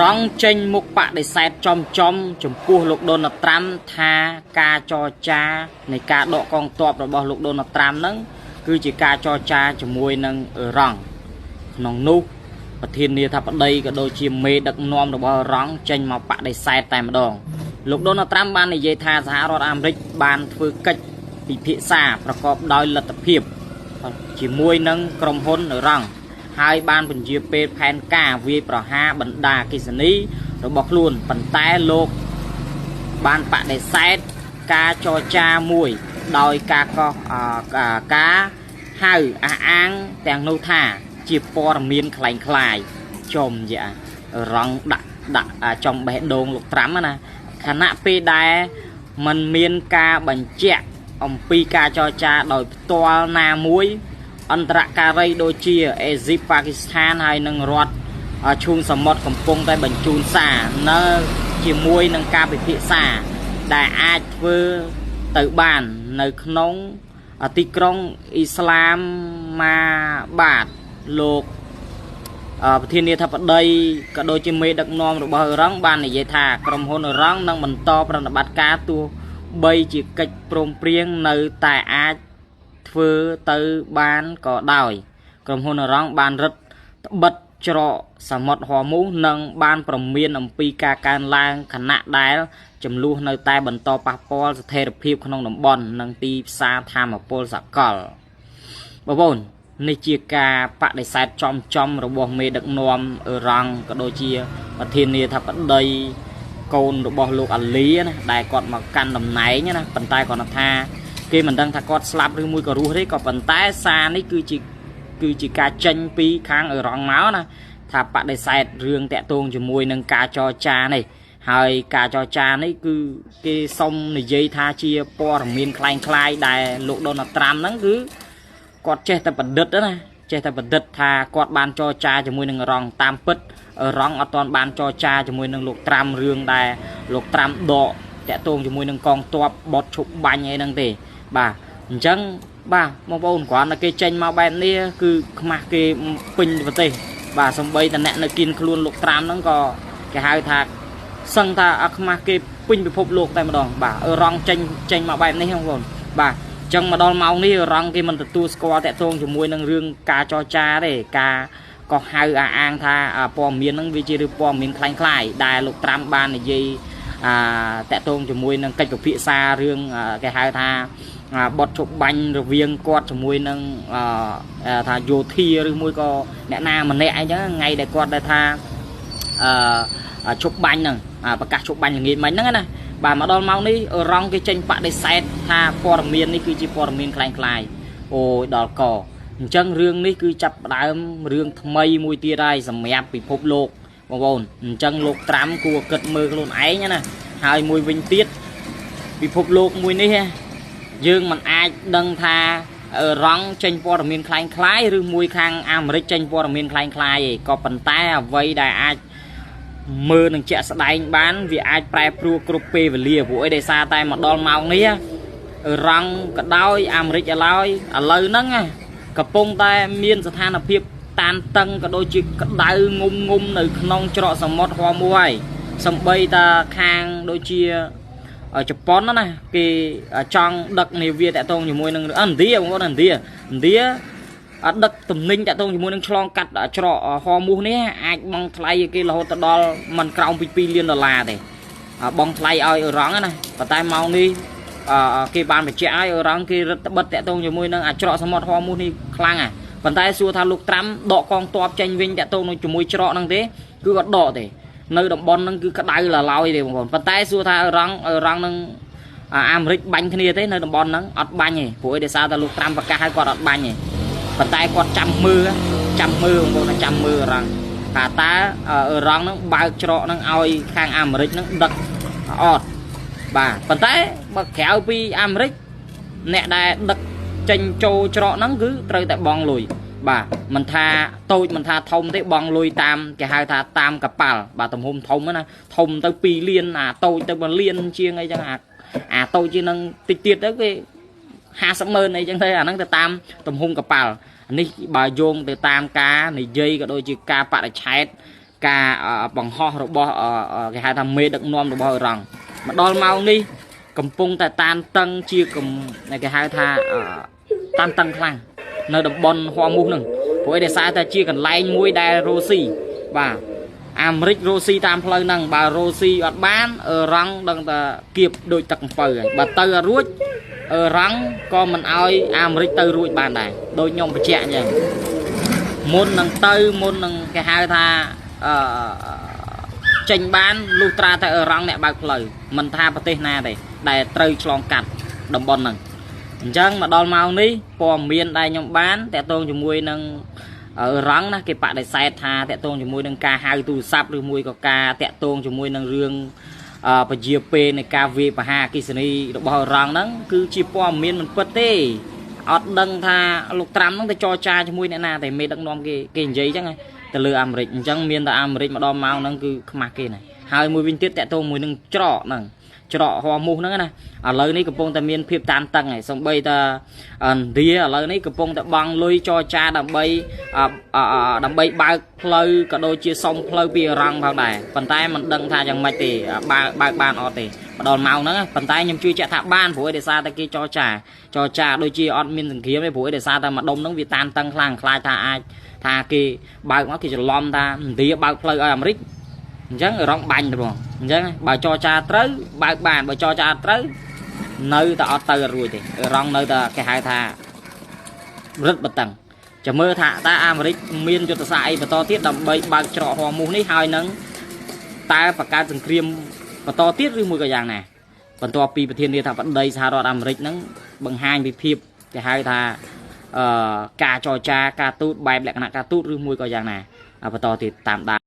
រងចេញមុខបដិសេធចំចំពោះលោកដូណាល់ត្រាំថាការចរចានៃការដកកងទ័ពរបស់លោកដូណាល់ត្រាំហ្នឹងគឺជាការចរចាជាមួយនឹងអ៊ឺរ៉ង់ក្នុងនោះប្រធានាធិបតីក៏ដូចជាមេដឹកនាំរបស់អ៊ឺរ៉ង់ចេញមកបដិសេធតែម្ដងលោកដូណាល់ត្រាំបាននិយាយថាសហរដ្ឋអាមេរិកបានធ្វើកិច្ចពិភាក្សាប្រកបដោយលទ្ធភាពជាមួយនឹងក្រុមហ៊ុនអ៊ឺរ៉ង់ហើយបានបញ្ជាពេលផែនការវាយប្រហារបណ្ដាអគ្គិសនីរបស់ខ្លួនប៉ុន្តែលោកបានបដិសេធការចរចាមួយដោយការហៅអះអាងទាំងនោះថាជាព័ត៌មានคล้ายៗចំយ៉ារងដាក់ចំបេះដូងលោកត្រាំណាខណៈពេលដែលมันមានការបញ្ជាក់អំពីការចរចាដោយផ្ទាល់ណាមួយអន្តរការីដូចជាអេស៊ីបប៉ាគីស្ថានហើយនឹងរដ្ឋឈូងសមុទ្រកំពុងតែបញ្ជូនសារនៅជាមួយនឹងការពិភាក្សាដែលអាចធ្វើទៅបាននៅក្នុងទីក្រុងអ៊ីស្លាមាបាតលោកប្រធានាធិបតីក៏ដូចជាមេដឹកនាំរបស់អ៊ឺរ៉ង់បាននិយាយថាក្រុមហ៊ុនអ៊ឺរ៉ង់នឹងបន្តប្រតិបត្តិការទោះបីជាកិច្ចព្រមព្រៀងនៅតែអាចធ្វើទៅបានក៏ដោយក្រុមហ៊ុនអ៊ឺរ៉ង់បានរឹតត្បិតច្រកសមុទ្រហ័រមូសនិងបានប្រមានអំពីការកើនឡើងខណៈដែលចំនួននៅតែបន្តប៉ះពាល់ស្ថិរភាពក្នុងតំបន់និងទីផ្សារធម្មពលសកលបងប្អូននេះជាការបដិសេធចំរបស់មេដឹកនាំអ៊ឺរ៉ង់ក៏ដូចជាប្រធានាធិបតីកូនរបស់លោកអាលីណាដែលគាត់មកកាន់តំណែងណាប៉ុន្តែគាត់ថាគេមិនដឹងថាគាត់ស្លាប់ឬមួយក៏រស់ទេក៏ប៉ុន្តែសារនេះគឺជាការចេញពីខាងអ៊ឺរ៉ង់មកណាថាបដិសេធរឿងតាក់ទងជាមួយនឹងការចរចានេះហើយការចរចានេះគឺគេសុំនិយាយថាជាព័ត៌មានคล้ายៗដែលលោកដូណាល់ត្រាំហ្នឹងគឺគាត់ចេះតែបណ្ឌិតណាចេះតែបណ្ឌិតថាគាត់បានចរចាជាមួយនឹងអ៊ឺរ៉ង់តាមពិតអ៊ឺរ៉ង់អត់ទាន់បានចរចាជាមួយនឹងលោកត្រាំរឿងដែលលោកត្រាំដកតាក់ទងជាមួយនឹងកងទ័ពបត់ឈប់បាញ់អីហ្នឹងទេបាទអញ្ចឹងបាទបងប្អូនគ្រាន់តែគេចេញមកបែបនេះគឺខ្មាស់គេពេញប្រទេសបាទសំបីតអ្នកនៅគៀនខ្លួនលោកត្រាំហ្នឹងក៏គេហៅថាសឹងថាខ្មាស់គេពេញពិភពលោកតែម្ដងបាទអ៊ឺរ៉ង់ចេញមកបែបនេះបងប្អូនបាទអញ្ចឹងមកដល់ម៉ោងនេះអ៊ឺរ៉ង់គេមិនទទួលស្គាល់តាក់ទងជាមួយនឹងរឿងការចរចាទេការក៏ហៅអាងថាព័ត៌មានហ្នឹងវាជាឬព័ត៌មានคล้ายៗដែលលោកត្រាំបាននិយាយតាក់ទងជាមួយនឹងកិច្ចពិភាក្សារឿងគេហៅថាបត់ជប់បាញ់រវាងគាត់ជាមួយនឹងថាយោធាឬមួយក៏អ្នកណាម្នាក់អីចឹងថ្ងៃដែលគាត់ដែលថាជប់បាញ់ហ្នឹងប្រកាសជប់បាញ់ល្ងាចមិញហ្នឹងណាបាទមកដល់ម៉ោងនេះអ៊ឺរ៉ង់គេចេញបដិសេធថាព័ត៌មាននេះគឺជាព័ត៌មានคล้ายៗអូយដល់កអញ្ចឹងរឿងនេះគឺចាប់ផ្ដើមរឿងថ្មីមួយទៀតហើយសម្រាប់ពិភពលោកបងប្អូនអញ្ចឹងលោកត្រាំគួរគិតមើលខ្លួនឯងណាហើយមួយវិញទៀតពិភពលោកមួយនេះយើងមិនអាចដឹងថាអ៊ឺរ៉ង់ចេញព័ត៌មានคล้ายៗឬមួយខាងអាមេរិកចេញព័ត៌មានคล้ายៗឯងក៏ប៉ុន្តែអ្វីដែលអាចមើលនឹងជាក់ស្ដែងបានវាអាចប្រែប្រួលគ្រប់ពេលវេលាព្រោះអីដោយសារតែមកដល់ម៉ោងនេះអ៊ឺរ៉ង់ក៏ដោយអាមេរិកឥឡូវហ្នឹងកំពុងតែមានស្ថានភាពតានតឹងក៏ដូចជាក្តៅងុំនៅក្នុងច្រកសមុទ្រហ័រមូសហើយសំបីតាខាងដូចជាជប៉ុនណាគេចង់ដឹកនាវាតាក់ទងជាមួយនឹងឥណ្ឌាបងប្អូនឥណ្ឌាដឹកទំនិញតាក់ទងជាមួយនឹងឆ្លងកាត់ច្រកហ័រមូសនេះអាចបង់ថ្លៃគេរហូតដល់មិនក្រោមពី$2 លានទេបង់ថ្លៃឲ្យអ៊ឺរ៉ង់ណាប៉ុន្តែម៉ោងនេះគេបានបញ្ជាក់ឲ្យអ៊ឺរ៉ង់គេរឹតត្បិតតាក់ទងជាមួយនឹងច្រកសមុទ្រហ័រមូសនេះខ្លាំងប៉ុន្តែសួរថាលោកត្រាំដកកងទ័ពចេញវិញតាក់ទងជាមួយច្រកហ្នឹងទេគឺអត់ដកទេនៅតំបន់ហ្នឹងគឺក្តៅឡាឡោយទេបងប្អូនប៉ុន្តែសួរថាអ៊ឺរ៉ង់នឹងអាមេរិកបាញ់គ្នាទេនៅតំបន់ហ្នឹងអត់បាញ់ទេព្រោះឯដោយសារតែលោកត្រាំប្រកាសឲ្យគាត់អត់បាញ់ទេប៉ុន្តែគាត់ចាំមើលបងប្អូនចាំមើលអ៊ឺរ៉ង់ថាតើអ៊ឺរ៉ង់ហ្នឹងបើកច្រកហ្នឹងឲ្យខាងអាមេរិកហ្នឹងដឹកអត់បាទប៉ុន្តែបើក្រៅពីអាមេរិកអ្នកដែលដឹកចេញចូលច្រកហ្នឹងគឺត្រូវតែបង់លុយបាទមិនថាតូចមិនថាធំទេបង់លុយតាមគេហៅថាតាមកប៉ាល់បាទទំហំធំណាធំទៅ2 លានតូចទៅ1 លានជាងអីចឹងតូចជាងនឹងតិចទៀតទៅគេ50,000អីចឹងទៅអាហ្នឹងទៅតាមទំហំកប៉ាល់នេះបើយោងទៅតាមការនិយាយក៏ដូចជាការបដិឆេទ cả bằng ho rồi bỏ cái hai thằng mê được nom rồi bỏ rằng mà đo mau đi cầm pung tại tan tăng chia cầm này cái hai tha tan tăng khăn nơi đập bon hoa mu nừng với để sai ta chia cần lay mũi đai rosi và Amric rosi tam phơi nâng bà rosi ở bán ở răng đằng ta kịp đôi tật phơi bà tơ ở ruột ở răng con mình oi Amric tơ ruột bàn này đôi nhom phải chẹn vậy môn nâng tơ môn nâng cái hai tha trình bán lutra tại ở răng nè bạc phơi mình tha bát na đây đại trơi chlong cắt đầm bon nâng chẳng mà đo mau ní pò miên đây nhom bán tại tôn cho mui nâng ở rắn đó cái bạn để sai tha tẹt tôn cho môi nâng ca hai tu sắp rồi môi có ca tẹt tôn cho môi nâng riêng và gp này ca v và ha cái gì đó bao rắn đó cứ chỉ po miên mình bớt tê ọt đăng tha lục trăm nó cho cha cho môi này na thì mê đăng nom cái giấy chắc này từ lừa Amric chẳng miên ta Amric mà đo mau nó cứ mặc cái này hai môi viên tiết tẹt tôn môi nâng trọ nâng trọ hoa mu nó này ở lời này cặp bông ta miên phim tan tăng này xong bây ta đi ở lời này cặp bông ta băng lôi cho cha đầm bay ba phơi cả đôi chia xong phơi bìa răng vào này phần tay mình đăng tha chẳng mày thì ba ban ọt thì đòn màu nữa phần tay nhầm chui chạy thả ban phổi để xa ta kia cho cha đôi chia ọt miên từng kiếm để phổi để xa ta mà đông nó vì tan tăng khlang khai tha ai tha kia ba nó kia lom ta đi ba phơi ở Amric chẳng ở rong bành được không chẳng bà cho cha tới ba bàn bà cho cha tới nơi ta ở tờ rồi thì ở rong nơi ta cái hai tha rất bất tầng chờ mơ thả ta Amric miên cho ta sai và to tiết đầm bay ba trọ hoa mu ní hai nắng ta và ca từng cream và to tiết với mùi cái dạng này còn to pi thiên địa thằng vẫn đây sao đó Amric nắng bằng hai bị phiệp cái hai tha ca cho cha ca tút bài lại ca tút với mùi cái dạng này và to thì tạm đá